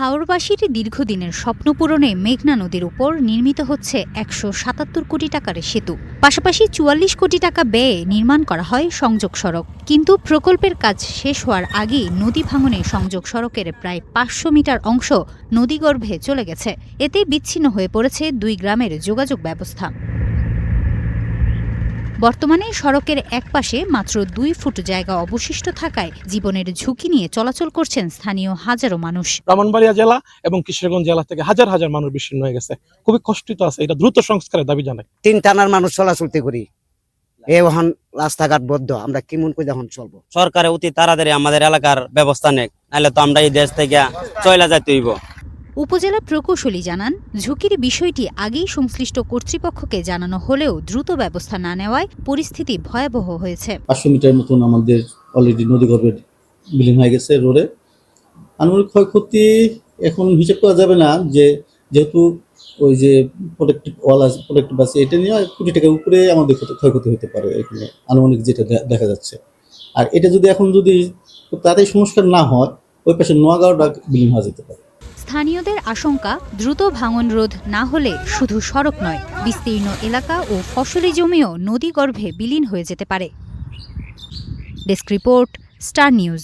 হাওরবাসীর দীর্ঘদিনের স্বপ্ন পূরণে মেঘনা নদীর উপর নির্মিত হচ্ছে ১৭৭ কোটি টাকার সেতু। পাশাপাশি ৪৪ কোটি টাকা ব্যয়ে নির্মাণ করা হয় সংযোগ সড়ক। কিন্তু প্রকল্পের কাজ শেষ হওয়ার আগেই নদী ভাঙনে সংযোগ সড়কের প্রায় ৫০০ মিটার অংশ নদীগর্ভে চলে গেছে। এতে বিচ্ছিন্ন হয়ে পড়েছে দুই গ্রামের যোগাযোগ ব্যবস্থা। বর্তমানে সড়কের একপাশে মাত্র ২ ফুট জায়গা অবশিষ্ট থাকায় জীবনের ঝুঁকি নিয়ে চলাচল করছেন স্থানীয় হাজারো মানুষ। ব্রাহ্মণবাড়িয়া জেলা এবং কিশোরগঞ্জ জেলা থেকে হাজার হাজার মানুষ বিচ্ছিন্ন হয়ে গেছে। খুবই কষ্টিত আছে, এটা দ্রুত সংস্কারের দাবি জানাই। ৩ টানার মানুষ চলাচলতে করি, এখন রাস্তাঘাট বদ্ধ, আমরা কেমন করে এখন চলবো? সরকারে অতি তাড়াতাড়ি আমাদের এলাকার ব্যবস্থা নেক, নাহলে তো আমরা এই দেশ থেকে চলে যাইতে হইব। উপজেলা প্রকৌশলী জানান, ঝুঁকির বিষয়টি আগেই সংশ্লিষ্ট কর্তৃপক্ষকে জানানো হলেও দ্রুত ব্যবস্থা না নেওয়ায় পরিস্থিতি ভয়াবহ হয়েছে। ৫০০ মিটার মতন আমাদের অলরেডি নদীগর্ভে বিলীন হয়ে গেছে রোডে। আনুমানিক ক্ষয়ক্ষতি এখন হিসাব করা যাবে না, যেহেতু ওই যে প্রোটেক্টিভ ওয়াল আছে, প্রোটেক্টিভ আছে, এটা নিয়ে কোটি টাকার উপরে আমাদের ক্ষয়ক্ষতি হতে পারে এখানে আনুমানিক যেটা দেখা যাচ্ছে। আর এটা যদি এখন তাড়াতাড়ি সংস্কার না হয়, ওই পাশে নোয়াগাঁওটা বিলীন হয়ে যেতে পারে। স্থানীয়দের আশঙ্কা, দ্রুত ভাঙন রোধ না হলে শুধু সড়ক নয়, বিস্তীর্ণ এলাকা ও ফসলি জমিও নদীগর্ভে বিলীন হয়ে যেতে পারে। Desk report, star news.